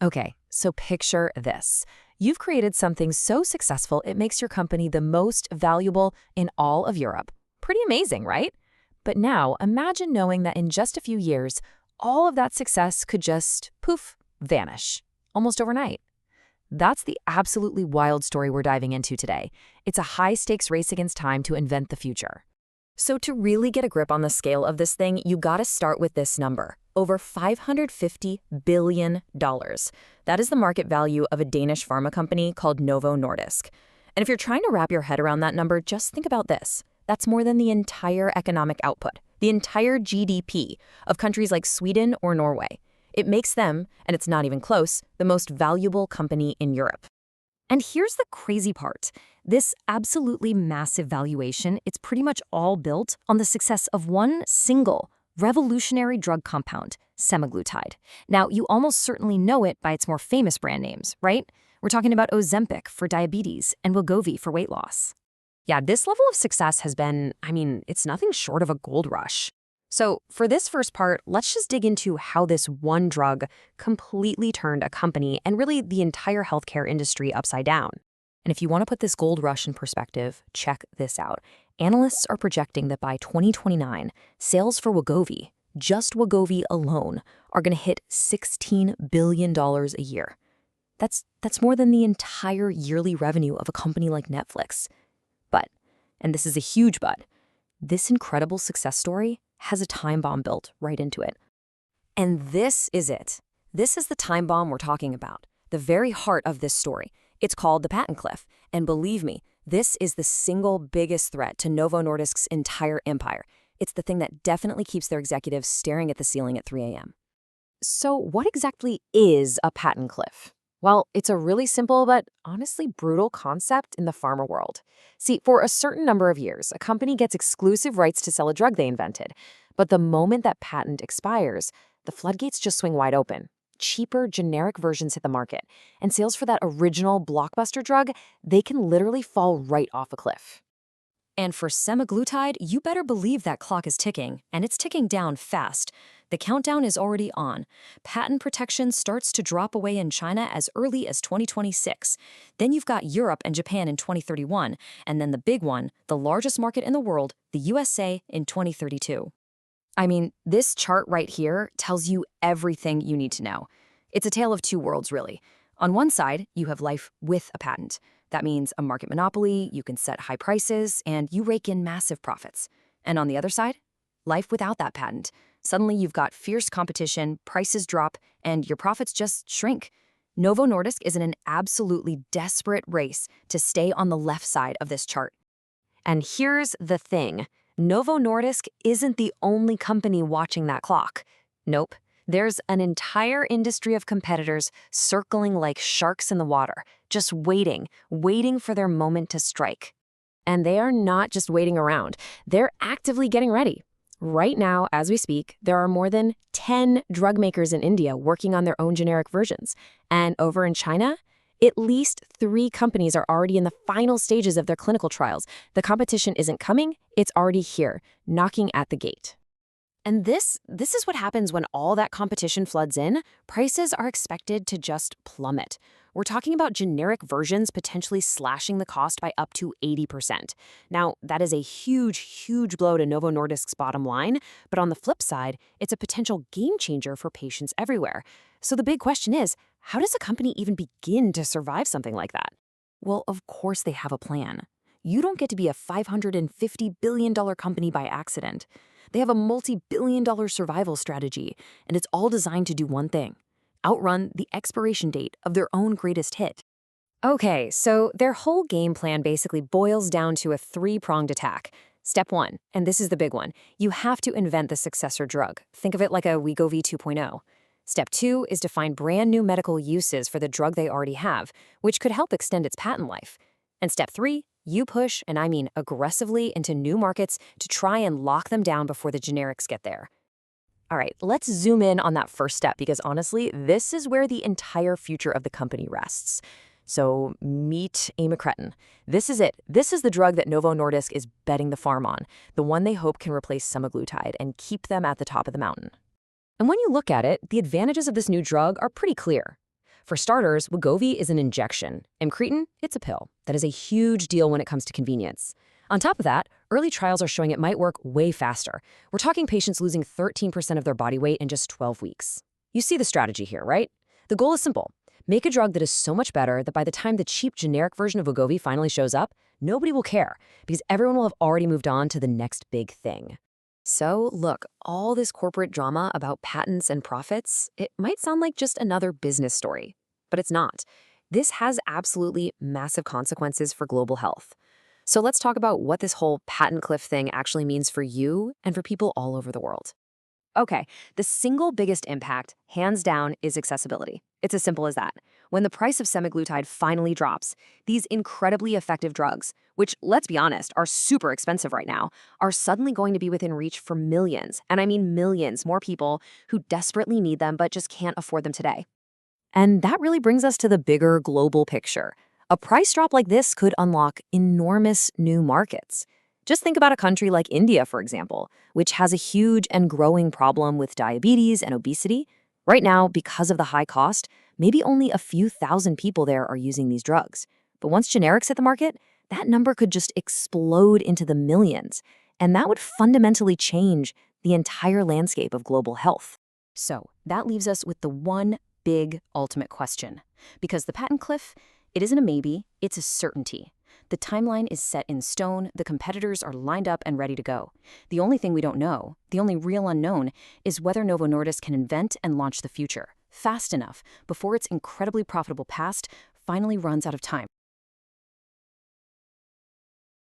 Okay, so picture this. You've created something so successful it makes your company the most valuable in all of Europe. Pretty amazing, right? But now imagine knowing that in just a few years, all of that success could just, poof, vanish, almost overnight. That's the absolutely wild story we're diving into today. It's a high-stakes race against time to invent the future. So to really get a grip on the scale of this thing, you gotta start with this number. Over $550 billion. That is the market value of a Danish pharma company called Novo Nordisk. And if you're trying to wrap your head around that number, just think about this. That's more than the entire economic output, the entire GDP of countries like Sweden or Norway. It makes them, and it's not even close, the most valuable company in Europe. And here's the crazy part. This absolutely massive valuation, it's pretty much all built on the success of one single revolutionary drug compound, semaglutide. Now, you almost certainly know it by its more famous brand names, right? We're talking about Ozempic for diabetes and Wegovy for weight loss. Yeah, this level of success has been, it's nothing short of a gold rush. So for this first part, let's just dig into how this one drug completely turned a company and really the entire healthcare industry upside down. And if you want to put this gold rush in perspective, check this out. Analysts are projecting that by 2029, sales for Wegovy, just Wegovy alone, are going to hit $16 billion a year. That's more than the entire yearly revenue of a company like Netflix. But, and this is a huge but, this incredible success story has a time bomb built right into it. And this is it. This is the time bomb we're talking about, the very heart of this story. It's called the patent cliff, and believe me, this is the single biggest threat to Novo Nordisk's entire empire. It's the thing that definitely keeps their executives staring at the ceiling at 3 a.m. So what exactly is a patent cliff? Well, it's a really simple but honestly brutal concept in the pharma world. See, for a certain number of years, a company gets exclusive rights to sell a drug they invented. But the moment that patent expires, the floodgates just swing wide open. Cheaper, generic versions hit the market, and sales for that original blockbuster drug, they can literally fall right off a cliff. And for semaglutide, you better believe that clock is ticking, and it's ticking down fast. The countdown is already on. Patent protection starts to drop away in China as early as 2026. Then you've got Europe and Japan in 2031, and then the big one, the largest market in the world, the USA, in 2032. This chart right here tells you everything you need to know. It's a tale of two worlds, really. On one side, you have life with a patent. That means a market monopoly, you can set high prices, and you rake in massive profits. And on the other side, life without that patent. Suddenly you've got fierce competition, prices drop, and your profits just shrink. Novo Nordisk is in an absolutely desperate race to stay on the left side of this chart. And here's the thing. Novo Nordisk isn't the only company watching that clock. Nope. There's an entire industry of competitors circling like sharks in the water, just waiting for their moment to strike. And they are not just waiting around. They're actively getting ready. Right now, as we speak, there are more than 10 drug makers in India working on their own generic versions. And over in China, at least 3 companies are already in the final stages of their clinical trials. The competition isn't coming, it's already here, knocking at the gate. And this is what happens when all that competition floods in. Prices are expected to just plummet. We're talking about generic versions potentially slashing the cost by up to 80%. Now, that is a huge blow to Novo Nordisk's bottom line, but on the flip side, it's a potential game changer for patients everywhere. So the big question is, how does a company even begin to survive something like that? Well, of course they have a plan. You don't get to be a $550 billion company by accident. They have a multi-billion-dollar survival strategy, and it's all designed to do one thing: outrun the expiration date of their own greatest hit. Okay, so their whole game plan basically boils down to a 3-pronged attack. Step 1, and this is the big one, you have to invent the successor drug. Think of it like a Wegovy 2.0. Step 2 is to find brand new medical uses for the drug they already have, which could help extend its patent life. And step 3, you push, and I mean aggressively, into new markets to try and lock them down before the generics get there. All right, let's zoom in on that first step because honestly, this is where the entire future of the company rests. So meet amycretin. This is it. This is the drug that Novo Nordisk is betting the farm on, the one they hope can replace semaglutide and keep them at the top of the mountain. And when you look at it, the advantages of this new drug are pretty clear. For starters, Wegovy is an injection. Incretin, it's a pill. That is a huge deal when it comes to convenience. On top of that, early trials are showing it might work way faster. We're talking patients losing 13% of their body weight in just 12 weeks. You see the strategy here, right? The goal is simple. Make a drug that is so much better that by the time the cheap generic version of Wegovy finally shows up, nobody will care because everyone will have already moved on to the next big thing. So, look, all this corporate drama about patents and profits, it might sound like just another business story, but it's not. This has absolutely massive consequences for global health. So let's talk about what this whole patent cliff thing actually means for you and for people all over the world. Okay, the single biggest impact, hands down, is accessibility. It's as simple as that. When the price of semaglutide finally drops, these incredibly effective drugs, which, let's be honest, are super expensive right now, are suddenly going to be within reach for millions, and I mean millions more people who desperately need them but just can't afford them today. And that really brings us to the bigger global picture. A price drop like this could unlock enormous new markets. Just think about a country like India, for example, which has a huge and growing problem with diabetes and obesity. Right now, because of the high cost, maybe only a few thousand people there are using these drugs. But once generics hit the market, that number could just explode into the millions, and that would fundamentally change the entire landscape of global health. So that leaves us with the one big ultimate question. Because the patent cliff, it isn't a maybe, it's a certainty. The timeline is set in stone, the competitors are lined up and ready to go. The only thing we don't know, the only real unknown, is whether Novo Nordisk can invent and launch the future fast enough before its incredibly profitable past finally runs out of time.